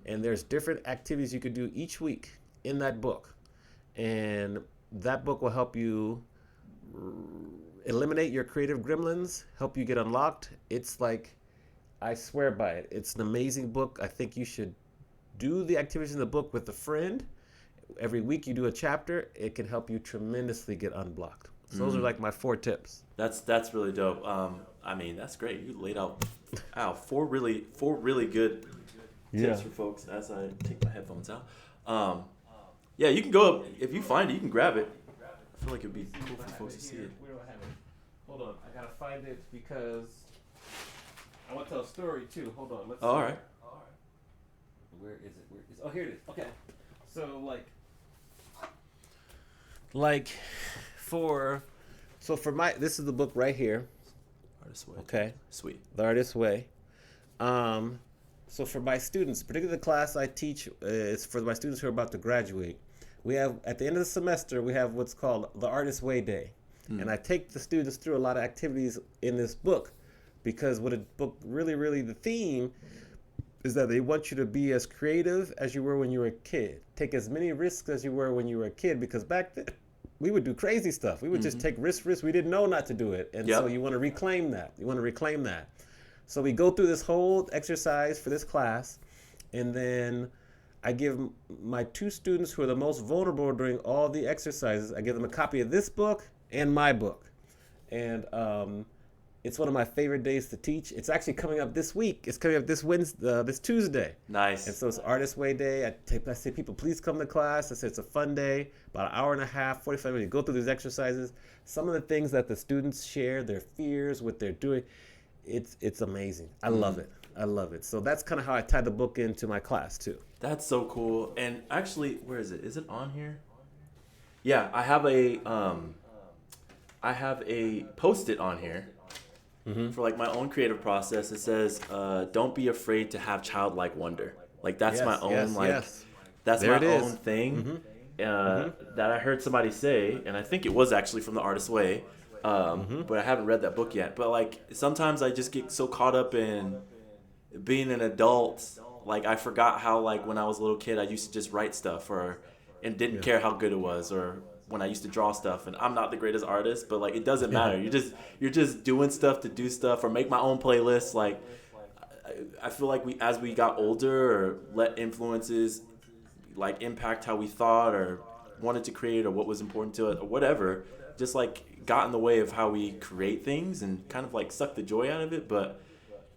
And there's different activities you could do each week in that book. And that book will help you eliminate your creative gremlins, help you get unlocked. It's like, I swear by it. It's an amazing book. I think you should do the activities in the book with a friend. Every week you do a chapter. It can help you tremendously get unblocked. So those are like my 4 tips. That's really dope. I mean, that's great. You laid out 4 really good tips for folks as I take my headphones out. Yeah, you can go up if you find it. You can grab it. I feel like it'd be cool for folks to see it. Where do I have it? Hold on, I gotta find it because I want to tell a story too. Hold on, let's. All right. Where is it? Oh, here it is. Okay, so like for my, this is the book right here. Artist's Way. Okay, Sweet. The Artist's Way. So for my students, particularly the class I teach, is for my students who are about to graduate. We have, at the end of the semester, we have what's called the Artist's Way Day. And I take the students through a lot of activities in this book, because what a book really, the theme is that they want you to be as creative as you were when you were a kid. Take as many risks as you were when you were a kid, because back then we would do crazy stuff. We would just take risks. We didn't know not to do it. And so you want to reclaim that. So we go through this whole exercise for this class, and then I give my 2 students who are the most vulnerable during all the exercises, I give them a copy of this book and my book. And it's one of my favorite days to teach. It's actually coming up this week. It's coming up this Wednesday, this Tuesday. Nice. And so it's Artist Way Day. I say, people, please come to class. I say it's a fun day, about an hour and a half, 45 minutes. You go through these exercises. Some of the things that the students share, their fears, what they're doing, it's amazing. I love it. So that's kind of how I tie the book into my class too. That's so cool. And actually, where is it? Is it on here? Yeah, I have a Post-it on here for like my own creative process. It says, "Don't be afraid to have childlike wonder." Like that's my own that's there my own thing that I heard somebody say, and I think it was actually from The Artist's Way. But I haven't read that book yet. But like sometimes I just get so caught up in being an adult, like I forgot how, like when I was a little kid I used to just write stuff and didn't care how good it was, or when I used to draw stuff. And I'm not the greatest artist, but like it doesn't matter. You're just doing stuff to do stuff, or make my own playlists. Like I feel like as we got older, or let influences like impact how we thought or wanted to create, or what was important to us, or whatever, just like got in the way of how we create things and kind of like suck the joy out of it. But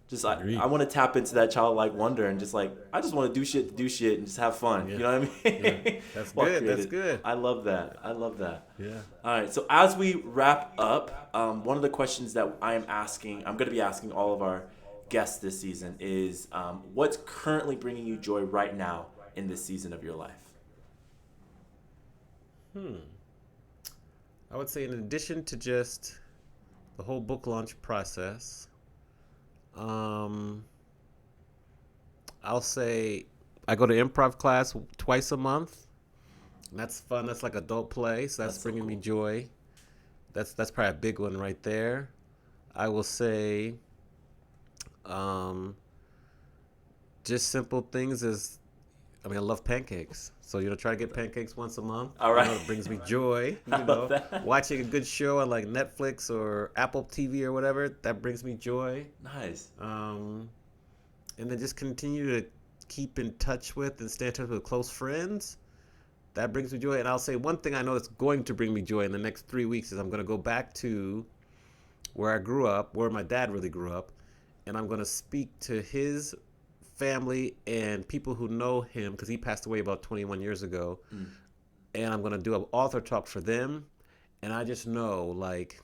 just I want to tap into that childlike wonder, and just like I just want to do shit and just have fun. You know what I mean? Yeah. That's good. That's good. I love that. Yeah. All right. So as we wrap up, one of the questions that I'm going to be asking all of our guests this season is, what's currently bringing you joy right now in this season of your life? I would say, in addition to just the whole book launch process, I'll say I go to improv class twice a month. And that's fun. That's like adult play. So that's That's so bringing me cool. joy. That's probably a big one right there. I will say um, just simple things as I mean, I love pancakes. So, try to get pancakes once a month. All right. It brings me joy. I love that. Watching a good show on like Netflix or Apple TV or whatever, that brings me joy. Nice. Um, and then just continue to keep in touch with and stay in touch with close friends. That brings me joy. And I'll say one thing I know that's going to bring me joy in the next 3 weeks is I'm going to go back to where I grew up, where my dad really grew up, and I'm going to speak to his family and people who know him because he passed away about 21 years ago. And I'm going to do an author talk for them. And I just know, like,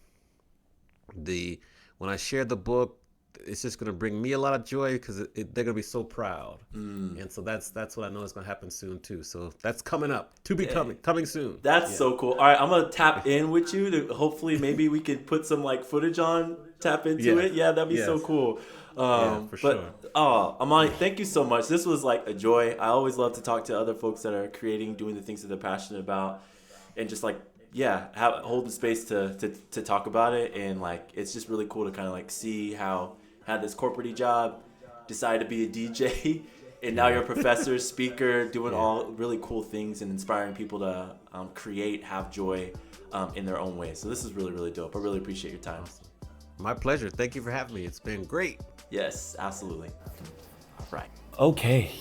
when I share the book, it's just going to bring me a lot of joy because they're going to be so proud. And so that's what I know is going to happen soon too. So that's coming up, to be coming soon. That's so cool. All right, I'm gonna tap in with you to hopefully maybe we could put some like footage on, tap into it. Yeah, that'd be so cool. For sure. Amani, thank you so much. This was like a joy. I always love to talk to other folks that are creating, doing the things that they're passionate about, and just like hold the space to talk about it. And like it's just really cool to kind of like see how had this corporate job, decided to be a DJ. And now you're a professor, speaker, doing all really cool things and inspiring people to create, have joy in their own way. So this is really, really dope. I really appreciate your time. My pleasure. Thank you for having me. It's been great. Yes, absolutely. All right. Okay.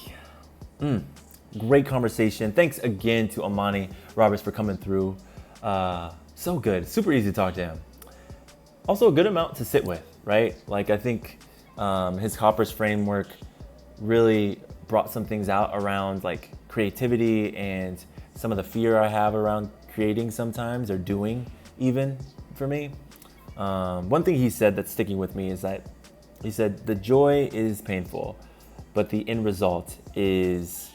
Great conversation. Thanks again to Amani Roberts for coming through. So good. Super easy to talk to him. Also a good amount to sit with, right? Like I think his Hoppers framework really brought some things out around like creativity and some of the fear I have around creating sometimes or doing even for me. One thing he said that's sticking with me is that he said the joy is painful, but the end result is,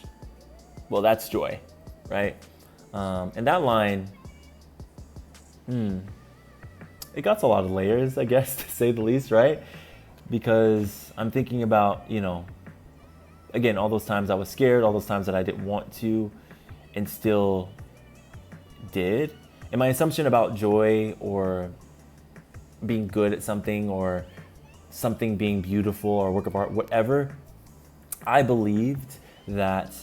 well, that's joy, right? And that line, it got a lot of layers, I guess, to say the least, right? Because I'm thinking about, again, all those times I was scared, all those times that I didn't want to and still did. And my assumption about joy or being good at something or something being beautiful or work of art, whatever, I believed that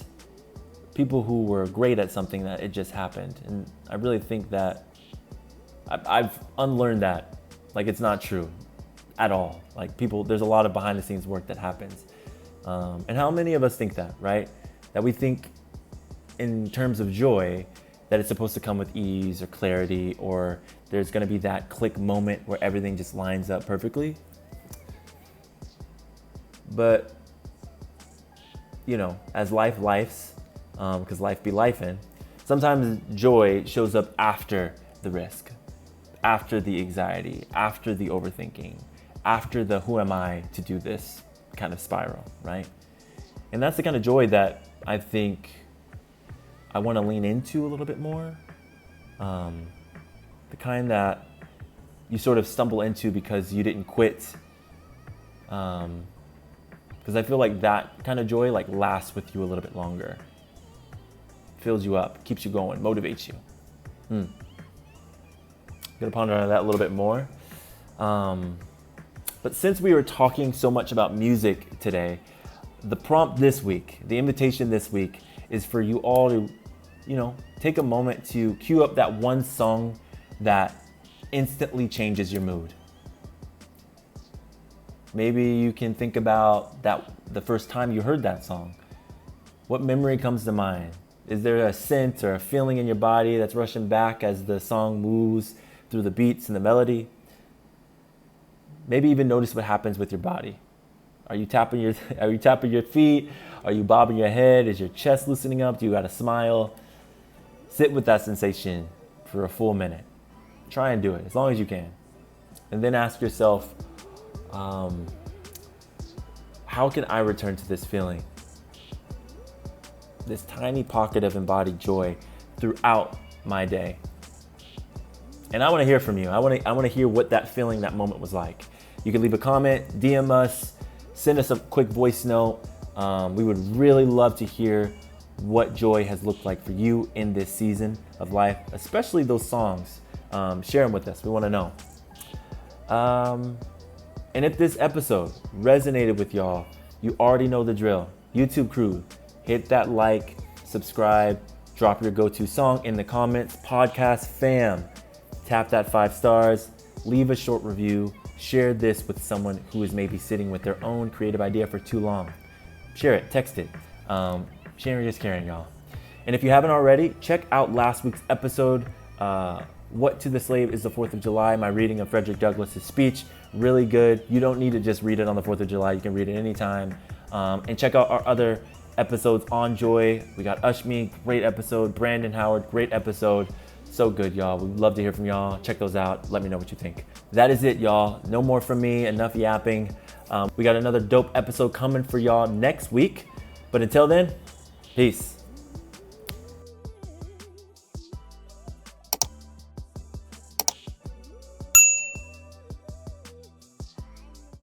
people who were great at something, that it just happened. And I really think that I've unlearned that. Like, it's not true at all. Like, there's a lot of behind the scenes work that happens. And how many of us think that, right? That we think in terms of joy that it's supposed to come with ease or clarity, or there's gonna be that click moment where everything just lines up perfectly. But, as lifes, because life be lifing, sometimes joy shows up after the risk, after the anxiety, after the overthinking, after the who am I to do this kind of spiral, right? And that's the kind of joy that I think I want to lean into a little bit more. The kind that you sort of stumble into because you didn't quit. Because I feel like that kind of joy like lasts with you a little bit longer. Fills you up, keeps you going, motivates you. Gonna ponder on that a little bit more. But since we were talking so much about music today, the prompt this week, the invitation this week is for you all to, take a moment to cue up that one song that instantly changes your mood. Maybe you can think about that the first time you heard that song. What memory comes to mind? Is there a scent or a feeling in your body that's rushing back as the song moves through the beats and the melody? Maybe even notice what happens with your body. Are you tapping your feet? Are you bobbing your head? Is your chest loosening up? Do you got a smile? Sit with that sensation for a full minute. Try and do it as long as you can. And then ask yourself, how can I return to this feeling? This tiny pocket of embodied joy throughout my day. And I want to hear from you. I want to hear what that feeling, that moment was like. You can leave a comment, DM us, send us a quick voice note. We would really love to hear what joy has looked like for you in this season of life, especially those songs. Share them with us. We want to know. And if this episode resonated with y'all, you already know the drill. YouTube crew, hit that like, subscribe, drop your go-to song in the comments. Podcast fam, tap that 5 stars, leave a short review, share this with someone who is maybe sitting with their own creative idea for too long. Share it, text it. Sharing is caring, y'all. And if you haven't already, check out last week's episode, What to the Slave is the 4th of July, my reading of Frederick Douglass's speech. Really good. You don't need to just read it on the 4th of July. You can read it anytime. And check out our other episodes on joy. We got Ushmi, great episode. Brandon Howard, great episode. So good, y'all. We'd love to hear from y'all. Check those out. Let me know what you think. That is it, y'all. No more from me. Enough yapping. We got another dope episode coming for y'all next week. But until then, peace.